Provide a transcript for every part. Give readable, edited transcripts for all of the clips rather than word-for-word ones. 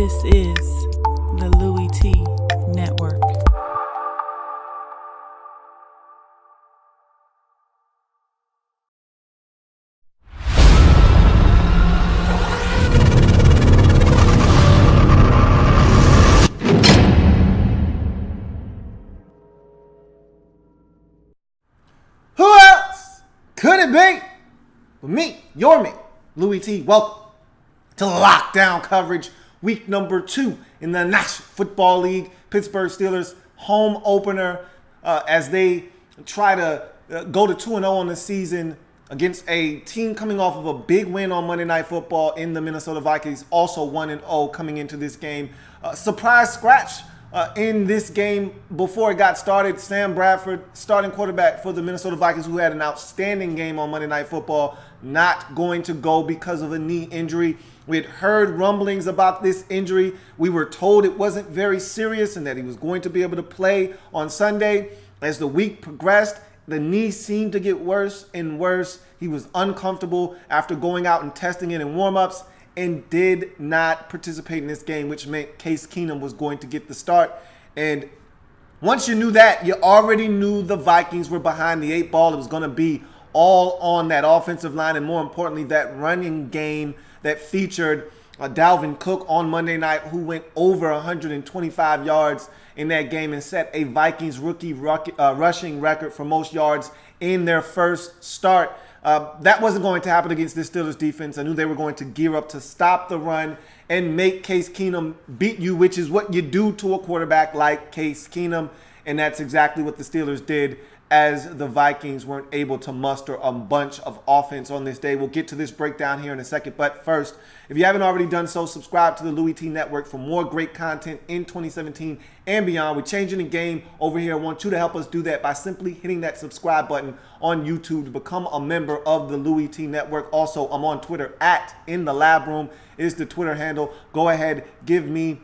This is the Louie T Network. Who else could it be but me, your me, Louie T? Welcome to lockdown coverage, week number 2 in the National Football League. Pittsburgh Steelers home opener as they try to go to 2-0 on the season against a team coming off of a big win on Monday Night Football in the Minnesota Vikings, also 1-0 coming into this game. Surprise scratch in this game before it got started. Sam Bradford, starting quarterback for the Minnesota Vikings, who had an outstanding game on Monday Night Football, not going to go because of a knee injury. We had heard rumblings about this injury. We were told it wasn't very serious and that he was going to be able to play on Sunday. As the week progressed, the knee seemed to get worse and worse. He was uncomfortable after going out and testing it in warmups and did not participate in this game, which meant Case Keenum was going to get the start. And once you knew that, you already knew the Vikings were behind the 8 ball. It was going to be all on that offensive line and, more importantly, that running game that featured Dalvin Cook on Monday night, who went over 125 yards in that game and set a Vikings rookie rushing record for most yards in their first start. That wasn't going to happen against this Steelers defense. I knew they were going to gear up to stop the run and make Case Keenum beat you, which is what you do to a quarterback like Case Keenum. And that's exactly what the Steelers did, as the Vikings weren't able to muster a bunch of offense on this day. We'll get to this breakdown here in a second. But first, if you haven't already done so, subscribe to the Louie T Network for more great content in 2017 and beyond. We're changing the game over here. I want you to help us do that by simply hitting that subscribe button on YouTube to become a member of the Louie T Network. Also, I'm on Twitter at @InTheLabRoom is the Twitter handle. Go ahead, give me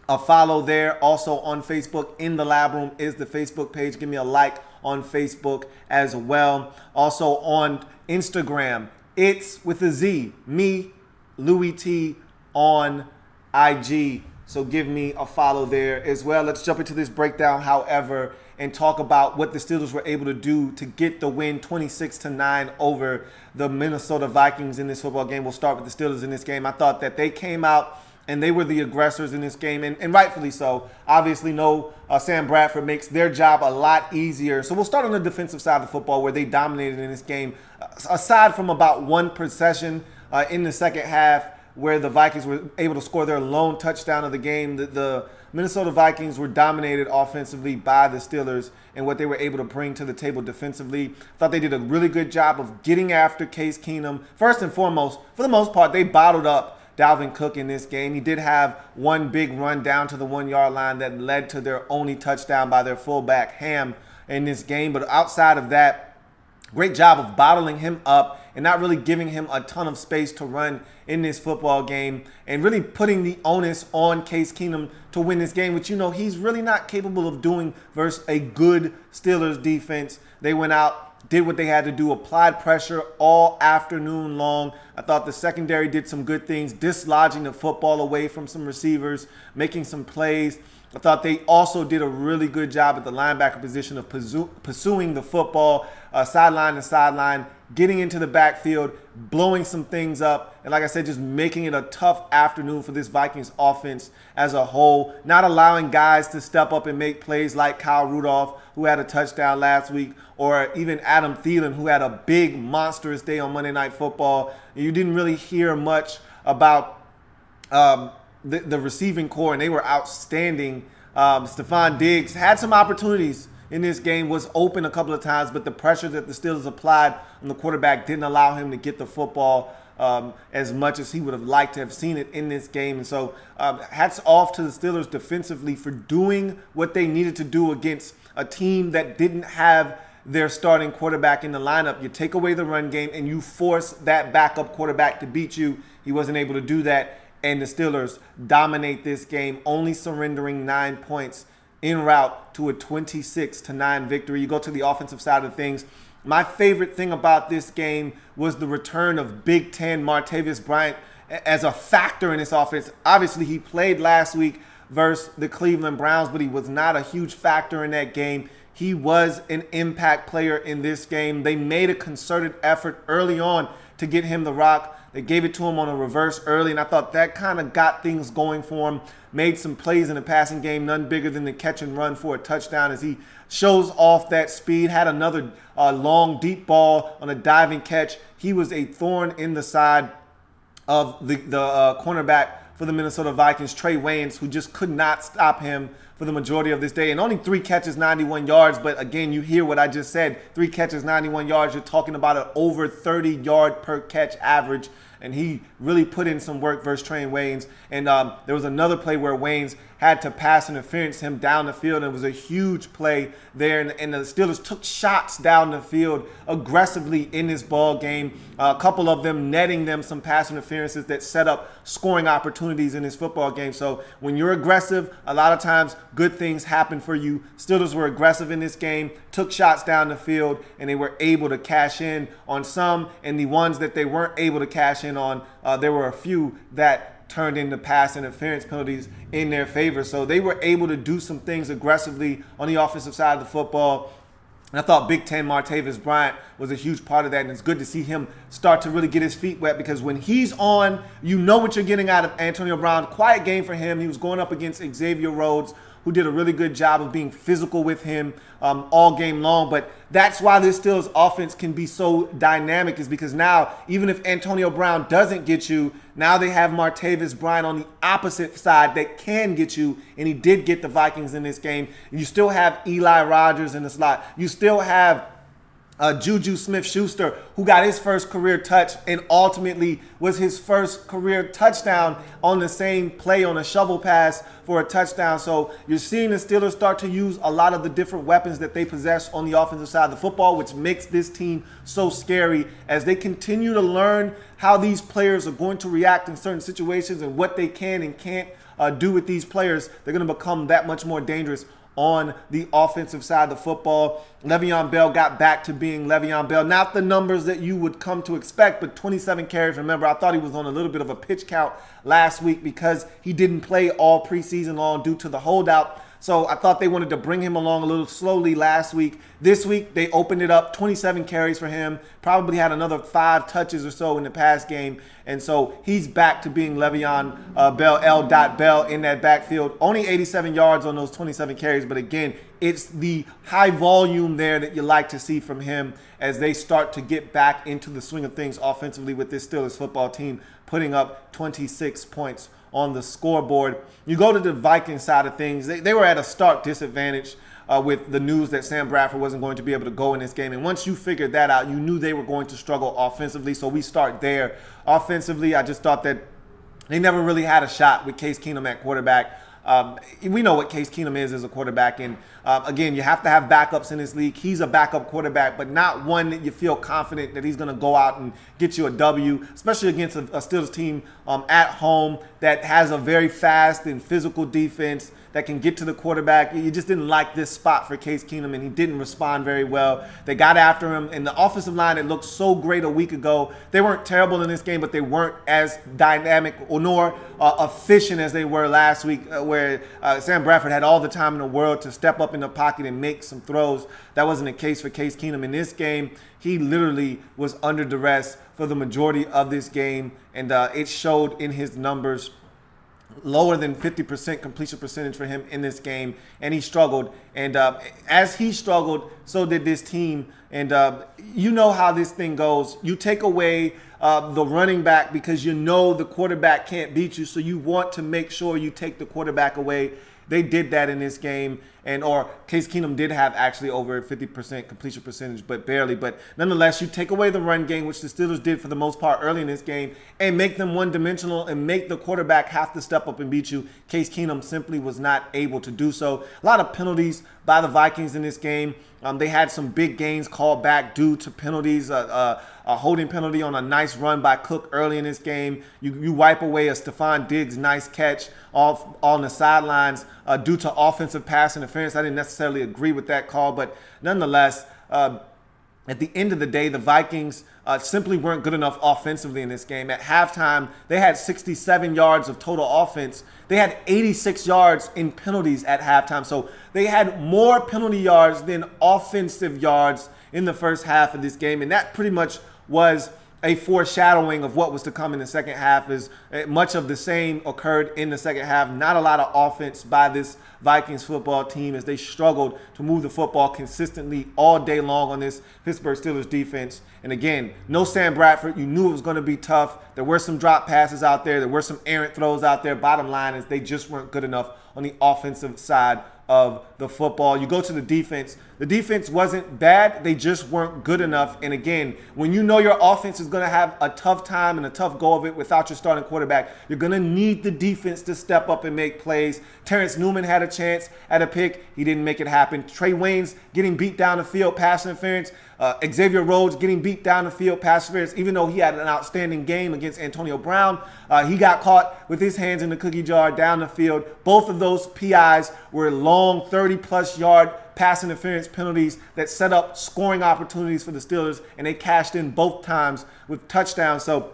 a follow there. Also on Facebook, In the Lab Room is the Facebook page. Give me a like on Facebook as well. Also on Instagram, it's with a Z, me, Louie T, on IG. So give me a follow there as well. Let's jump into this breakdown, however, and talk about what the Steelers were able to do to get the win 26-9 over the Minnesota Vikings in this football game. We'll start with the Steelers in this game. I thought that they came out and they were the aggressors in this game, and rightfully so. Obviously, Sam Bradford makes their job a lot easier. So we'll start on the defensive side of the football, where they dominated in this game. Aside from about one possession in the second half, where the Vikings were able to score their lone touchdown of the game, the Minnesota Vikings were dominated offensively by the Steelers and what they were able to bring to the table defensively. I thought they did a really good job of getting after Case Keenum. First and foremost, for the most part, they bottled up Dalvin Cook in this game. He did have one big run down to the 1-yard line that led to their only touchdown by their fullback, Ham, in this game. But outside of that, great job of bottling him up and not really giving him a ton of space to run in this football game, and really putting the onus on Case Keenum to win this game, which he's really not capable of doing versus a good Steelers defense. They went out, did what they had to do, applied pressure all afternoon long. I thought the secondary did some good things, dislodging the football away from some receivers, making some plays. I thought they also did a really good job at the linebacker position of pursuing the football sideline to sideline, getting into the backfield, blowing some things up, and like I said, just making it a tough afternoon for this Vikings offense as a whole, not allowing guys to step up and make plays like Kyle Rudolph, who had a touchdown last week, or even Adam Thielen, who had a big, monstrous day on Monday Night Football. You didn't really hear much about the receiving core, and they were outstanding. Stephon Diggs had some opportunities in this game, was open a couple of times, but the pressure that the Steelers applied on the quarterback didn't allow him to get the football as much as he would have liked to have seen it in this game. And so hats off to the Steelers defensively for doing what they needed to do against a team that didn't have their starting quarterback in the lineup. You take away the run game and you force that backup quarterback to beat you. He wasn't able to do that, and the Steelers dominate this game, only surrendering 9 points en route to a 26-9 victory. You go to the offensive side of things. My favorite thing about this game was the return of Big Ten Martavis Bryant as a factor in this offense. Obviously, he played last week versus the Cleveland Browns, but he was not a huge factor in that game. He was an impact player in this game. They made a concerted effort early on to get him the rock. They gave it to him on a reverse early, and I thought that kind of got things going for him. Made some plays in the passing game, none bigger than the catch and run for a touchdown as he shows off that speed. Had another long, deep ball on a diving catch. He was a thorn in the side of the cornerback for the Minnesota Vikings, Trey Waynes, who just could not stop him for the majority of this day. And only 3 catches, 91 yards. But again, you hear what I just said. 3 catches, 91 yards. You're talking about an over 30-yard per catch average. And he really put in some work versus Trey Waynes. And there was another play where Waynes had to pass interference him down the field. And it was a huge play there. And the Steelers took shots down the field aggressively in this ball game. A couple of them netting them some pass interferences that set up scoring opportunities in this football game. So when you're aggressive, a lot of times good things happen for you. Steelers were aggressive in this game, took shots down the field, and they were able to cash in on some. And the ones that they weren't able to cash in on, there were a few that turned into pass interference penalties in their favor. So they were able to do some things aggressively on the offensive side of the football. And I thought Big Ten Martavis Bryant was a huge part of that. And it's good to see him start to really get his feet wet, because when he's on, you know what you're getting out of Antonio Brown. Quiet game for him. He was going up against Xavier Rhodes, who did a really good job of being physical with him all game long. But that's why this Steelers offense can be so dynamic, is because now, even if Antonio Brown doesn't get you, now they have Martavis Bryant on the opposite side that can get you, and he did get the Vikings in this game. You still have Eli Rogers in the slot. You still have Juju Smith-Schuster, who got his first career touch and ultimately was his first career touchdown on the same play on a shovel pass for a touchdown. So you're seeing the Steelers start to use a lot of the different weapons that they possess on the offensive side of the football, which makes this team so scary as they continue to learn how these players are going to react in certain situations and what they can and can't do with these players. They're going to become that much more dangerous on the offensive side of the football. Le'Veon Bell got back to being Le'Veon Bell. Not the numbers that you would come to expect, but 27 carries. Remember, I thought he was on a little bit of a pitch count last week because he didn't play all preseason long due to the holdout. So I thought they wanted to bring him along a little slowly last week. This week, they opened it up, 27 carries for him. Probably had another 5 touches or so in the past game. And so he's back to being Le'Veon Bell, L. Bell in that backfield. Only 87 yards on those 27 carries. But again, it's the high volume there that you like to see from him as they start to get back into the swing of things offensively with this Steelers football team, putting up 26 points on the scoreboard. You go to the Vikings side of things. They were at a stark disadvantage with the news that Sam Bradford wasn't going to be able to go in this game. And once you figured that out, you knew they were going to struggle offensively. So we start there. Offensively, I just thought that they never really had a shot with Case Keenum at quarterback. We know what Case Keenum is as a quarterback. And again, you have to have backups in this league. He's a backup quarterback, but not one that you feel confident that he's going to go out and get you a W, especially against a Steelers team at home that has a very fast and physical defense that can get to the quarterback. You just didn't like this spot for Case Keenum, and he didn't respond very well. They got after him, and the offensive line that looked so great a week ago, they weren't terrible in this game, but they weren't as dynamic or nor efficient as they were last week, where Sam Bradford had all the time in the world to step up in the pocket and make some throws. That wasn't the case for Case Keenum in this game. He literally was under duress for the majority of this game, and it showed in his numbers. Lower than 50% completion percentage for him in this game, and he struggled. And as he struggled, so did this team. And you know how this thing goes. You take away the running back because you know the quarterback can't beat you, so you want to make sure you take the quarterback away. They did that in this game, or Case Keenum did have actually over 50% completion percentage, but barely. But nonetheless, you take away the run game, which the Steelers did for the most part early in this game, and make them one-dimensional and make the quarterback have to step up and beat you. Case Keenum simply was not able to do so. A lot of penalties by the Vikings in this game. They had some big gains called back due to penalties. A holding penalty on a nice run by Cook early in this game. You wipe away a Stephon Diggs nice catch off on the sidelines due to offensive pass interference. I didn't necessarily agree with that call, but nonetheless, at the end of the day, the Vikings simply weren't good enough offensively in this game. At halftime, they had 67 yards of total offense. They had 86 yards in penalties at halftime. So they had more penalty yards than offensive yards in the first half of this game. And that pretty much was a foreshadowing of what was to come in the second half. As much of the same occurred in the second half. Not a lot of offense by this Vikings football team as they struggled to move the football consistently all day long on this Pittsburgh Steelers defense. And again, no Sam Bradford. You knew it was going to be tough. There were some drop passes out there. There were some errant throws out there. Bottom line is they just weren't good enough on the offensive side of the football. You go to the defense. The defense wasn't bad. They just weren't good enough. And again, when you know your offense is going to have a tough time and a tough go of it without your starting quarterback, you're going to need the defense to step up and make plays. Terrence Newman had a chance at a pick. He didn't make it happen. Trey Waynes getting beat down the field, pass interference. Xavier Rhodes getting beat down the field, pass interference, even though he had an outstanding game against Antonio Brown. He got caught with his hands in the cookie jar down the field. Both of those PIs were long 30-plus yard pass interference penalties that set up scoring opportunities for the Steelers, and they cashed in both times with touchdowns. So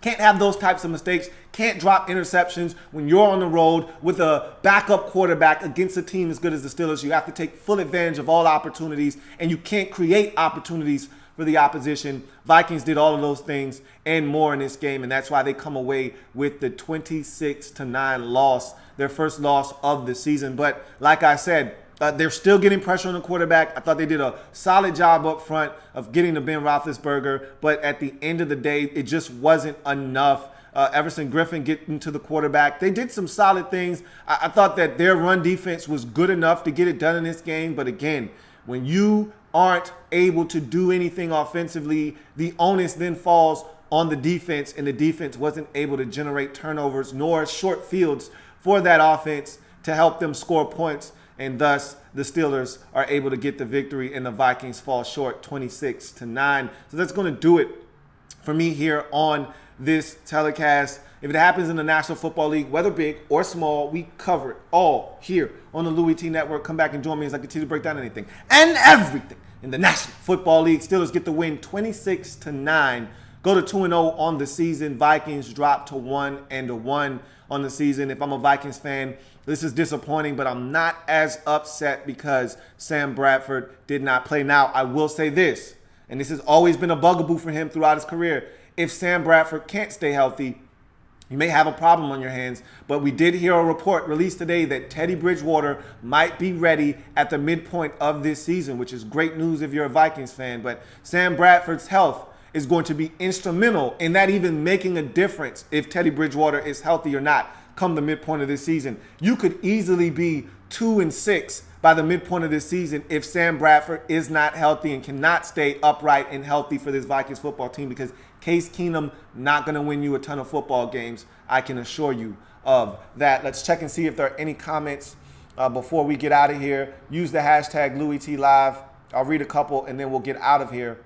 can't have those types of mistakes. Can't drop interceptions when you're on the road with a backup quarterback against a team as good as the Steelers. You have to take full advantage of all opportunities, and you can't create opportunities for the opposition. Vikings did all of those things and more in this game, and that's why they come away with the 26-9 loss, their first loss of the season. But like I said, they're still getting pressure on the quarterback. I thought they did a solid job up front of getting to Ben Roethlisberger, but at the end of the day, it just wasn't enough. Everson Griffin getting to the quarterback. They did some solid things. I thought that their run defense was good enough to get it done in this game, but again, when you aren't able to do anything offensively, the onus then falls on the defense, and the defense wasn't able to generate turnovers nor short fields for that offense to help them score points. And thus, the Steelers are able to get the victory, and the Vikings fall short 26-9. So that's going to do it for me here on this telecast. If it happens in the National Football League, whether big or small, we cover it all here on the Louie T Network. Come back and join me as I continue to break down anything and everything in the National Football League. Steelers get the win 26-9. Go to 2-0 on the season. Vikings drop to 1-1 on the season. If I'm a Vikings fan, this is disappointing, but I'm not as upset because Sam Bradford did not play. Now, I will say this, and this has always been a bugaboo for him throughout his career. If Sam Bradford can't stay healthy, you may have a problem on your hands. But we did hear a report released today that Teddy Bridgewater might be ready at the midpoint of this season, which is great news if you're a Vikings fan. But Sam Bradford's health is going to be instrumental in that even making a difference if Teddy Bridgewater is healthy or not come the midpoint of this season. You could easily be 2-6 by the midpoint of this season if Sam Bradford is not healthy and cannot stay upright and healthy for this Vikings football team, because Case Keenum not going to win you a ton of football games. I can assure you of that. Let's check and see if there are any comments before we get out of here. Use the hashtag LouieTLive. I'll read a couple and then we'll get out of here.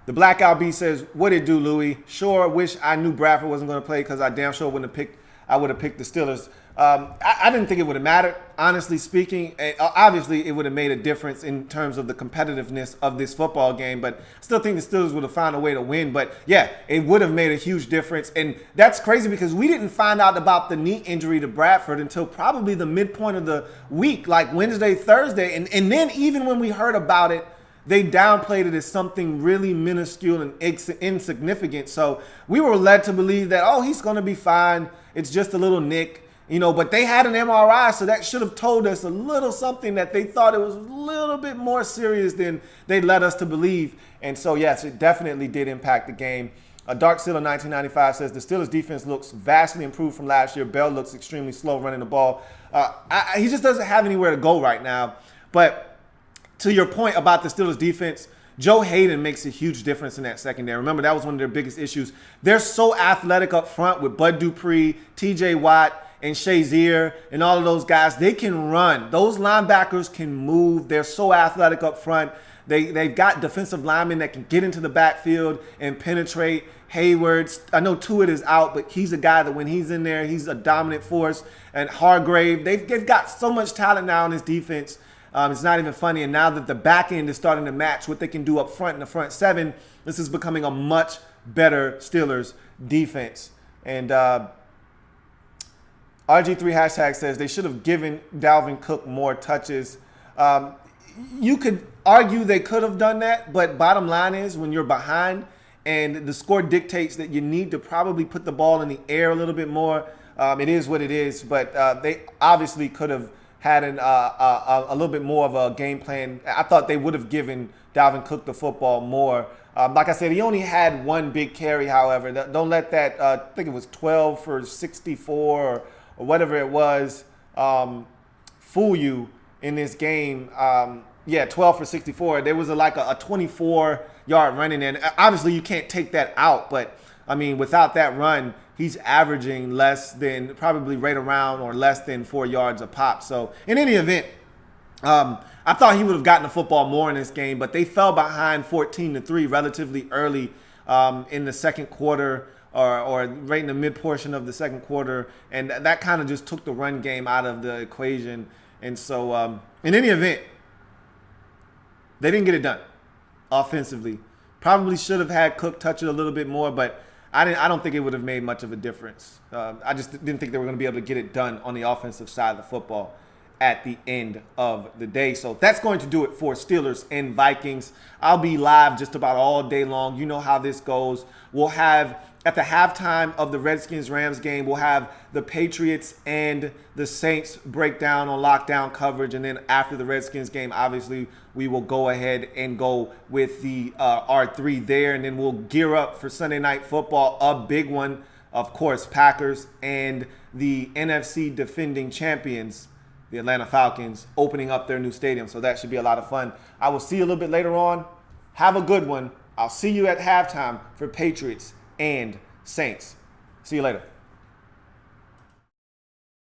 The Black L.A.B says, "What it do, Louie? Sure, wish I knew Bradford wasn't going to play because I damn sure wouldn't have picked. I would have picked the Steelers. I didn't think it would have mattered, honestly speaking. Obviously, it would have made a difference in terms of the competitiveness of this football game, but I still think the Steelers would have found a way to win. But yeah, it would have made a huge difference, and that's crazy because we didn't find out about the knee injury to Bradford until probably the midpoint of the week, like Wednesday, Thursday, and then even when we heard about it, they downplayed it as something really minuscule and insignificant. So we were led to believe that, oh, he's going to be fine. It's just a little nick, but they had an MRI, so that should have told us a little something that they thought it was a little bit more serious than they led us to believe. And so, yes, it definitely did impact the game. Dark Sealer 1995 says the Steelers defense looks vastly improved from last year. Bell looks extremely slow running the ball. He just doesn't have anywhere to go right now. But to your point about the Steelers defense, Joe Hayden makes a huge difference in that secondary. Remember, that was one of their biggest issues. They're so athletic up front with Bud Dupree, TJ Watt, and Shazier, and all of those guys. They can run. Those linebackers can move. They're so athletic up front. They've got defensive linemen that can get into the backfield and penetrate. Hayward, I know Tuitt is out, but he's a guy that when he's in there, he's a dominant force. And Hargrave, they've got so much talent now in this defense. It's not even funny. And now that the back end is starting to match what they can do up front in the front seven, this is becoming a much better Steelers defense. And RG3 hashtag says they should have given Dalvin Cook more touches. You could argue they could have done that, but bottom line is when you're behind and the score dictates that you need to probably put the ball in the air a little bit more, it is what it is. But they obviously could have had a little bit more of a game plan. I thought they would have given Dalvin Cook the football more. Like I said, he only had one big carry, however. Don't let that, I think it was 12 for 64 or whatever it was, fool you in this game. 12 for 64. There was a 24-yard run in there. And obviously, you can't take that out. But, I mean, without that run, he's averaging less than, probably right around or less than 4 yards a pop. So, in any event, I thought he would have gotten the football more in this game. But they fell behind 14-3 relatively early in the second quarter. Or right in the mid portion of the second quarter. And that kind of just took the run game out of the equation. And so, in any event, they didn't get it done offensively. Probably should have had Cook touch it a little bit more, but I don't think it would have made much of a difference. I just didn't think they were going to be able to get it done on the offensive side of the football at the end of the day. So that's going to do it for Steelers and Vikings. I'll be live just about all day long. You know how this goes. We'll have, at the halftime of the Redskins-Rams game, we'll have the Patriots and the Saints breakdown on lockdown coverage. And then after the Redskins game, obviously, we will go ahead and go with the R3 there. And then we'll gear up for Sunday Night Football, a big one. Of course, Packers and the NFC defending champions, the Atlanta Falcons, opening up their new stadium. So that should be a lot of fun. I will see you a little bit later on. Have a good one. I'll see you at halftime for Patriots and Saints. See you later.